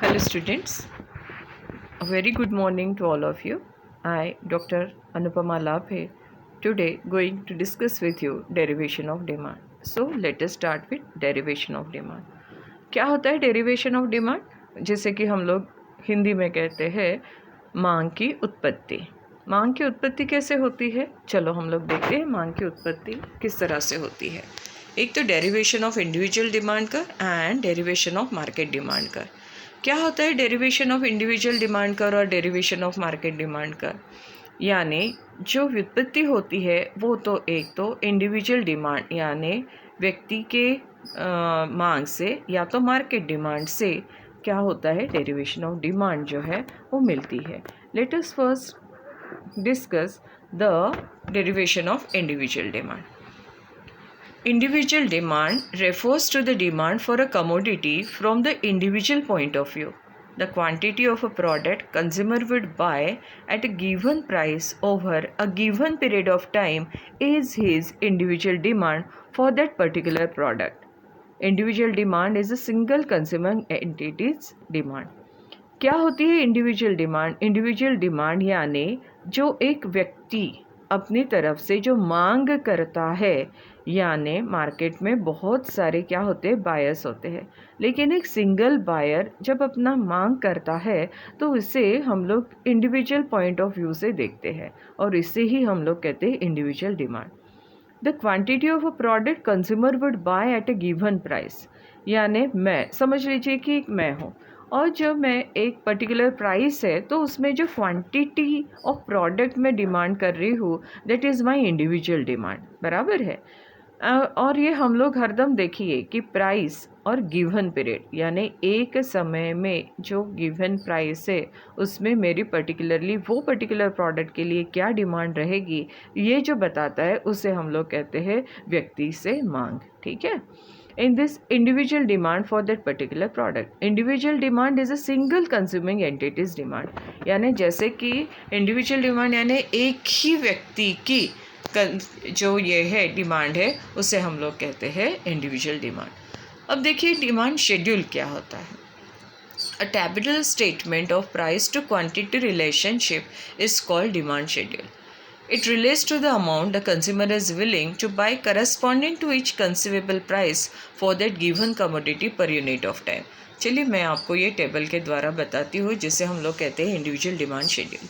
Hello students, a very good morning to all of you. I, Dr. Anupama Labhe, today going to discuss with you derivation of demand. So let us start with derivation of demand. क्या होता है derivation of demand? जैसे कि हम लोग हिंदी में कहते हैं मांग की उत्पत्ति। मांग की उत्पत्ति कैसे होती है? चलो हम लोग देखते हैं मांग की उत्पत्ति किस तरह से होती है। एक तो डेरिवेशन ऑफ इंडिविजुअल डिमांड का and derivation of market demand का। क्या होता है डेरिवेशन ऑफ इंडिविजुअल डिमांड कर और डेरिवेशन ऑफ मार्केट डिमांड का? यानी जो व्युत्पत्ति होती है वो तो एक तो इंडिविजुअल डिमांड यानी व्यक्ति के मांग से या तो मार्केट डिमांड से क्या होता है डेरिवेशन ऑफ डिमांड जो है वो मिलती है। Let us first discuss the derivation of individual demand. Individual demand refers to the demand for a commodity from the individual point of view. The quantity of a product consumer would buy at a given price over a given period of time is his individual demand for that particular product. Individual demand is a single consuming entity's demand. क्या होती है individual demand? Individual demand यानी जो एक व्यक्ति अपनी तरफ से जो मांग करता है, यानी मार्केट में बहुत सारे क्या होते हैं बायर्स होते हैं, लेकिन एक सिंगल बायर जब अपना मांग करता है तो इसे हम लोग इंडिविजुअल पॉइंट ऑफ व्यू से देखते हैं और इसे ही हम लोग कहते हैं individual demand. The quantity of a product consumer would by at a given price, यानी मैं समझ लीजिए कि एक मैं हूँ और जब मैं एक पर्टिकुलर प्राइस है तो उसमें जो क्वांटिटी ऑफ प्रोडक्ट मैं डिमांड कर रही हूँ that is my individual demand. बराबर है. और ये हम लोग हरदम देखिए कि प्राइस और गिवन पीरियड यानी एक समय में जो गिवन प्राइस है उसमें मेरी पर्टिकुलरली वो पर्टिकुलर प्रोडक्ट के लिए क्या डिमांड रहेगी ये जो बताता है उसे हम लोग कहते हैं व्यक्ति से मांग. ठीक है. In this individual demand for that particular product, individual demand is a single consuming entity's demand. यानी जैसे कि individual demand यानी एक ही व्यक्ति की जो ये है डिमांड है उसे हम लोग कहते हैं इंडिविजुअल डिमांड. अब देखिए डिमांड शेड्यूल क्या होता है. A tabellary statement of price to quantity relationship is called demand schedule. It relates to the amount the consumer is willing to buy corresponding to each conceivable price for that given commodity per unit of time. चलिए मैं आपको ये table के द्वारा बताती हूँ जिसे हम लोग कहते हैं इंडिविजुअल डिमांड शेड्यूल.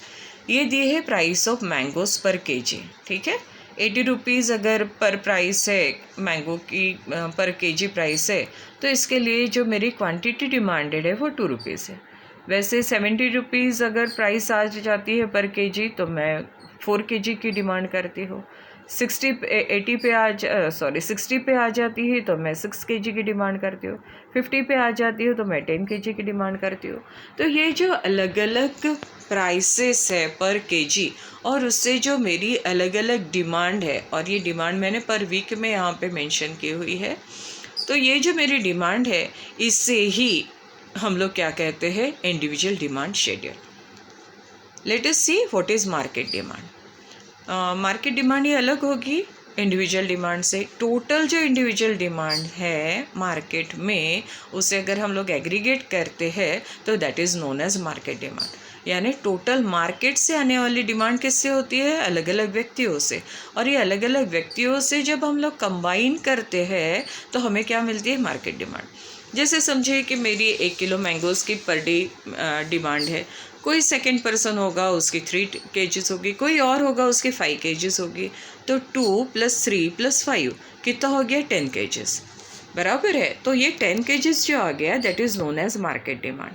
ये दिए है प्राइस ऑफ मैंगोज पर केजी. ठीक है. 80 रुपीज़ अगर पर प्राइस है मैंगो की पर केजी प्राइस है तो इसके लिए जो मेरी क्वांटिटी डिमांडेड है वो 2 रुपीज़ है. वैसे 70 रुपीज़ अगर प्राइस आ जाती है पर केजी तो मैं 4 केजी की डिमांड करती हूँ. 60 पे आ जाती है तो मैं 6 केजी की डिमांड करती हूँ. 50 पे आ जाती है तो मैं 10 केजी की डिमांड करती हूँ. तो ये जो अलग अलग प्राइसेस है पर केजी और उससे जो मेरी अलग अलग डिमांड है और ये डिमांड मैंने पर वीक में यहाँ पे मेंशन की हुई है. तो ये जो मेरी डिमांड है इससे ही हम लोग क्या कहते हैं individual demand schedule. Let us see what is market demand. Market demand ये अलग होगी इंडिविजुअल डिमांड से. टोटल जो इंडिविजुअल डिमांड है मार्केट में उसे अगर हम लोग एग्रीगेट करते हैं तो that is known as market demand. यानी टोटल मार्केट से आने वाली डिमांड किससे होती है? अलग अलग व्यक्तियों से. और ये अलग अलग व्यक्तियों से जब हम लोग कंबाइन करते हैं तो हमें क्या मिलती है? Market demand. जैसे समझिए कि मेरी 1 किलो मैंगोज़ की पर डे डिमांड है. कोई सेकंड पर्सन होगा उसकी 3 केजीज होगी, कोई और होगा उसकी 5 केजीज होगी. तो 2 + 3 + 5 कितना हो गया? 10 केजीज. बराबर है. तो ये 10 केजीज जो आ गया that is known as market demand.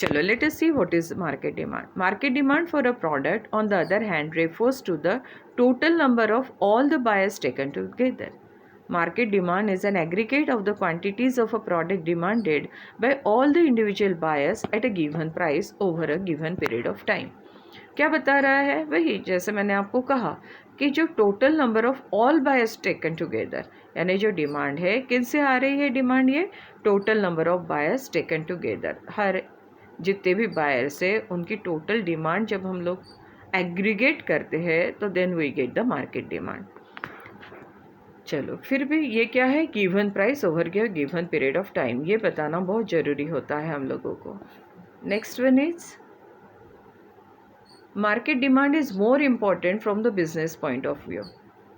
चलो let us see what is market demand. Market demand for a product on the other hand refers to the total number of all the buyers taken together. Market demand is an aggregate of the quantities of a product demanded by all the individual buyers at a given price over a given period of time. क्या बता रहा है? वही जैसे मैंने आपको कहा कि जो total number of all buyers taken together यानी जो डिमांड है किनसे आ रही है डिमांड? ये total number of buyers taken together. हर जितने भी बायर्स है उनकी टोटल डिमांड जब हम लोग एग्रीगेट करते हैं तो then we get the market demand. चलो फिर भी ये क्या है, given price over given period of time, ये बताना बहुत ज़रूरी होता है हम लोगों को। Next one is market demand is more important from the business point of view.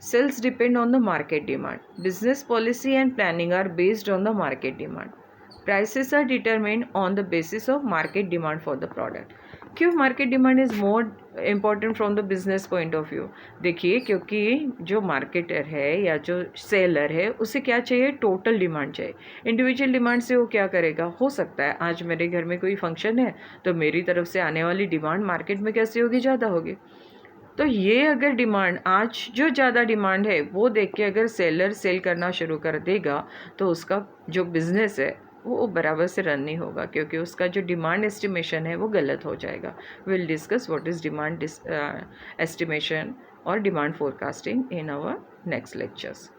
Sales depend on the market demand. Business policy and planning are based on the market demand. Prices are determined on the basis of market demand for the product. क्यों market demand is more important from the business point of view? देखिए, क्योंकि जो marketer है या जो seller है उसे क्या चाहिए, टोटल डिमांड चाहिए। इंडिविजुअल डिमांड से वो क्या करेगा, हो सकता है आज मेरे घर में कोई फंक्शन है तो मेरी तरफ से आने वाली डिमांड मार्केट में कैसी होगी, ज़्यादा होगी। तो ये अगर डिमांड आज जो ज़्यादा डिमांड है वो देख के अगर सेलर सेल करना शुरू कर देगा तो उसका जो बिज़नेस है वो बराबर से रन नहीं होगा, क्योंकि उसका जो डिमांड एस्टिमेशन है वो गलत हो जाएगा। Will discuss what is demand estimation और demand forecasting in our next lectures.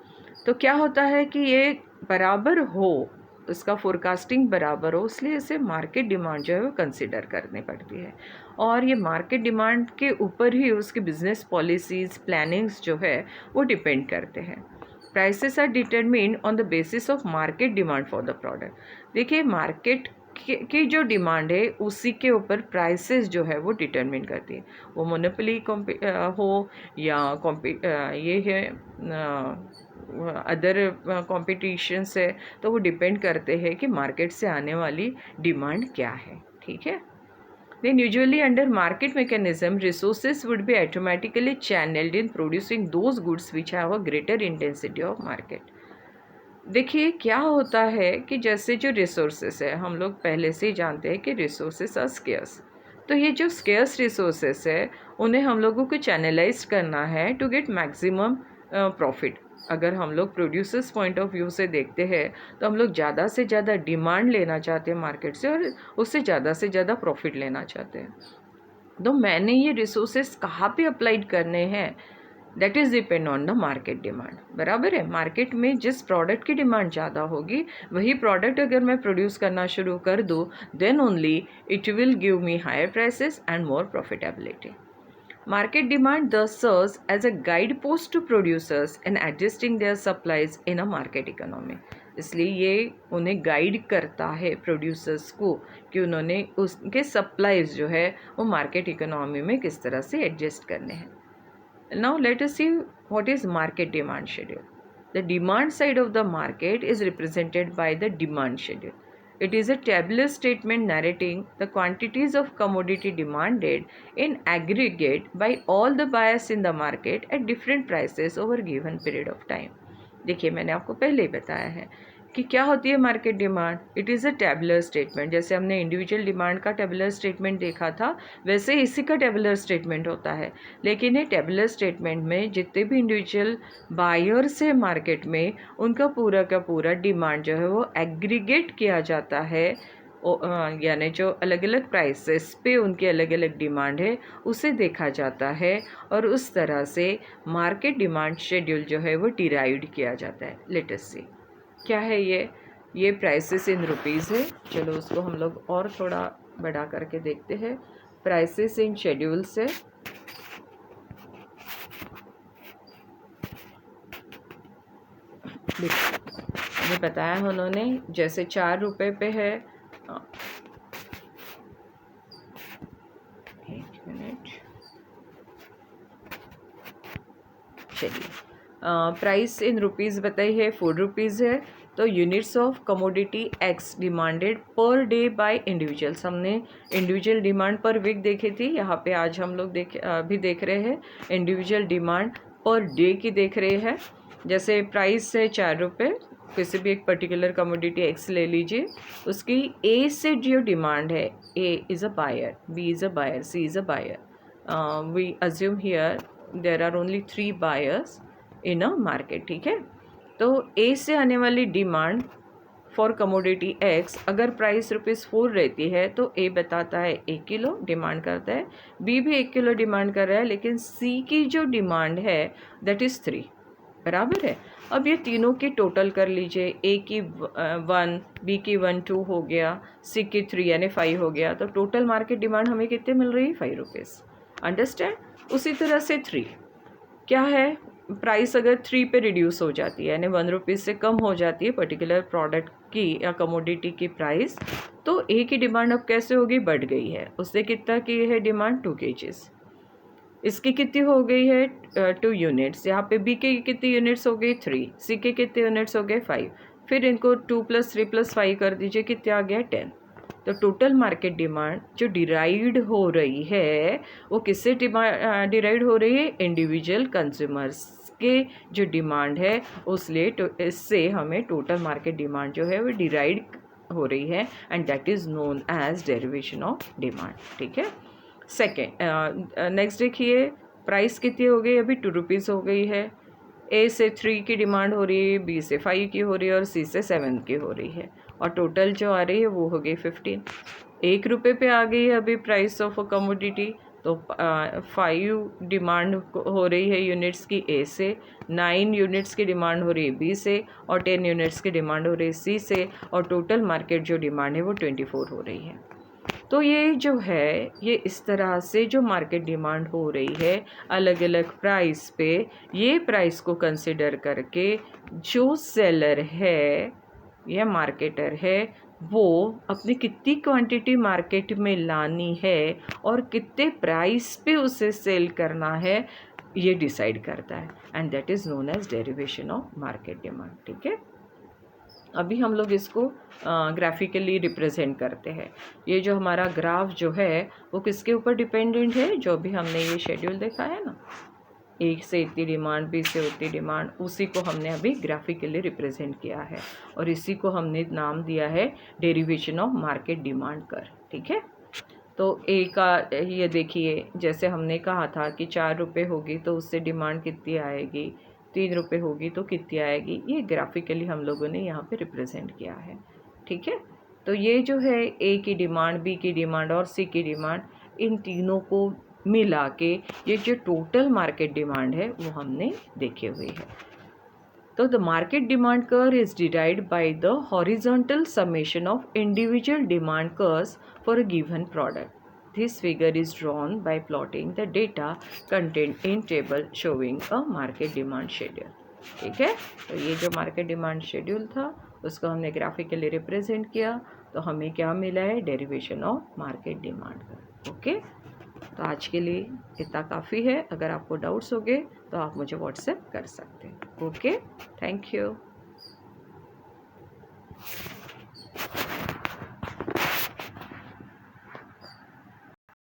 तो क्या होता है कि ये बराबर हो, उसका फोरकास्टिंग बराबर हो, इसलिए इसे मार्केट डिमांड जो है वो कंसिडर करनी पड़ती है। और ये मार्केट डिमांड के ऊपर ही उसकी बिजनेस पॉलिसीज़ प्लानिंग्स जो है वो डिपेंड करते हैं। Prices are determined on the basis of market demand for the product. देखिए, मार्केट की जो डिमांड है उसी के ऊपर प्राइसेस जो है वो डिटरमिन करती है। वो मोनोपोली हो या ये है अदर कंपटीशन है, तो वो डिपेंड करते हैं कि मार्केट से आने वाली डिमांड क्या है। ठीक है। Then usually under market mechanism, resources would be automatically channeled in producing those goods which have a greater intensity of market. देखिए क्या होता है कि जैसे जो रिसोर्सेस है, हम लोग पहले से ही जानते हैं कि रिसोर्सेस आर स्केर्स। तो ये जो स्केर्स रिसोर्सेस है उन्हें हम लोगों को चैनलाइज करना है टू गेट मैक्सिमम प्रॉफिट। अगर हम लोग प्रोड्यूसर्स पॉइंट ऑफ व्यू से देखते हैं तो हम लोग ज़्यादा से ज़्यादा डिमांड लेना चाहते हैं मार्केट से और उससे ज़्यादा प्रॉफिट लेना चाहते हैं। तो मैंने ये रिसोर्सेस कहाँ पे अप्लाइड करने हैं, that is depend on the market demand. बराबर है, मार्केट में जिस प्रोडक्ट की डिमांड ज़्यादा होगी वही प्रोडक्ट अगर मैं प्रोड्यूस करना शुरू कर दूँ, then only it will give me higher prices and more profitability. Market demand thus serves as a guidepost to producers in adjusting their supplies in a market economy. इसलिए ये उन्हें गाइड करता है प्रोड्यूसर्स को कि उन्होंने उसके सप्लाईज जो है वो मार्केट इकोनॉमी में किस तरह से एडजस्ट करने हैं। Now let us see what is market demand schedule. The demand side of the market is represented by the demand schedule. It is a tabular statement narrating the quantities of commodity demanded in aggregate by all the buyers in the market at different prices over given period of time. देखिए, मैंने आपको पहले ही बताया है कि क्या होती है market demand. It is a tabular statement. जैसे हमने इंडिविजुअल डिमांड का टेबुलर स्टेटमेंट देखा था, वैसे इसी का टेबुलर स्टेटमेंट होता है। लेकिन ये टेबुलर स्टेटमेंट में जितने भी इंडिविजुअल बायर्स है मार्केट में, उनका पूरा का पूरा डिमांड जो है वो एग्रीगेट किया जाता है, यानी जो अलग अलग प्राइसेस पे उनकी अलग अलग डिमांड है उसे देखा जाता है और उस तरह से मार्केट डिमांड शेड्यूल जो है वो डिराइव्ड किया जाता है। लेट अस सी क्या है ये प्राइसेस इन रुपीज़ है। चलो उसको हम लोग और थोड़ा बढ़ा करके देखते हैं। प्राइसेस इन शेड्यूल से ये बताया उन्होंने, जैसे 4 रुपये पे है, एक मिनट, चलिए प्राइस इन रुपीज़ बताई है 4 रुपीज़ है। तो units of commodity x demanded per day bye individuals, हमने इंडिविजुअल डिमांड पर वीक देखी थी, यहाँ पे आज हम लोग अभी देख रहे हैं इंडिविजुअल डिमांड पर डे की देख रहे हैं। जैसे प्राइस है 4 रुपये, किसी भी एक पर्टिकुलर कमोडिटी एक्स ले लीजिए, उसकी ए से जो डिमांड है, A is a buyer, B is a buyer, C is a buyer, we assume here there are only 3 buyers in a market. ठीक है, तो ए से आने वाली डिमांड फॉर कमोडिटी एक्स अगर प्राइस ₹4 रहती है तो ए बताता है 1 किलो डिमांड करता है, बी भी 1 किलो डिमांड कर रहा है, लेकिन सी की जो डिमांड है दैट इज़ 3। बराबर है। अब ये तीनों की टोटल कर लीजिए, ए की 1, बी की 1 2 हो गया, सी की 3 यानी 5 हो गया, तो टोटल मार्केट डिमांड हमें कितने मिल रही है, 5 रुपीज़। अंडरस्टैंड। उसी तरह से 3 क्या है, प्राइस अगर 3 पे रिड्यूस हो जाती है, यानी 1 रुपीज़ से कम हो जाती है पर्टिकुलर प्रोडक्ट की या कमोडिटी की प्राइस, तो ए की डिमांड अब कैसे होगी, बढ़ गई है। उसने कितना की है डिमांड, 2 kgs। इसकी कितनी हो गई है, 2 यूनिट्स। यहाँ पे बी के कितनी यूनिट्स हो गई, 3। सी के कितने यूनिट्स हो गए, 5। फिर इनको 2 + 3 + 5 कर दीजिए, कितने आ गया, 10। तो टोटल मार्केट डिमांड जो डिराइव्ड हो रही है वो किससे डिराइव्ड हो रही है, इंडिविजुअल कंज्यूमर्स के जो डिमांड है उसलिए इससे हमें टोटल मार्केट डिमांड जो है वो डिराइव्ड हो रही है, and that is known as derivation of demand. ठीक है। सेकेंड, नेक्स्ट देखिए, प्राइस कितनी हो गई, अभी 2 रुपीज़ हो गई है। ए से 3 की डिमांड हो रही है, बी से 5 की हो रही है और सी से 7 की हो रही है, और टोटल जो आ रही है वो हो गई 15। 1 रुपये पे आ गई है अभी प्राइस ऑफ अ कमोडिटी, तो 5 डिमांड हो रही है यूनिट्स की ए से, 9 यूनिट्स की डिमांड हो रही है बी से, और 10 यूनिट्स की डिमांड हो रही है सी से, और टोटल मार्केट जो डिमांड है वो 24 हो रही है। तो ये जो है ये इस तरह से जो मार्केट डिमांड हो रही है अलग अलग प्राइस पे, ये प्राइस को कंसिडर करके जो सेलर है या मार्केटर है वो अपनी कितनी क्वांटिटी मार्केट में लानी है और कितने प्राइस पे उसे सेल करना है, ये डिसाइड करता है, and that is known as derivation of market demand. ठीक है। अभी हम लोग इसको ग्राफिकली रिप्रेजेंट करते हैं। ये जो हमारा ग्राफ जो है वो किसके ऊपर डिपेंडेंट है, जो भी हमने ये शेड्यूल देखा है ना, एक से इतनी डिमांड, बी से उतनी डिमांड, उसी को हमने अभी ग्राफिकली रिप्रेजेंट किया है, और इसी को हमने नाम दिया है डेरिवेशन ऑफ मार्केट डिमांड कर। ठीक है। तो ए का ये देखिए, जैसे हमने कहा था कि 4 रुपये होगी तो उससे डिमांड कितनी आएगी, 3 रुपये होगी तो कितनी आएगी, ये ग्राफिकली हम लोगों ने यहाँ पे रिप्रेजेंट किया है। ठीक है। तो ये जो है ए की डिमांड, बी की डिमांड और सी की डिमांड, इन तीनों को मिला के ये जो टोटल मार्केट डिमांड है वो हमने देखे हुए है। So the market demand curve is derived by the horizontal summation of individual demand curves for a given product. This figure is drawn by plotting the data contained in table showing a market demand schedule. ठीक है। तो ये जो market demand schedule था उसको हमने graphically represent किया, तो हमें क्या मिला है, डेरिवेशन ऑफ मार्केट डिमांड का। ओके। तो आज के लिए इतना काफ़ी है। अगर आपको डाउट्स होंगे तो आप मुझे व्हाट्सएप कर सकते हैं। Okay, thank you.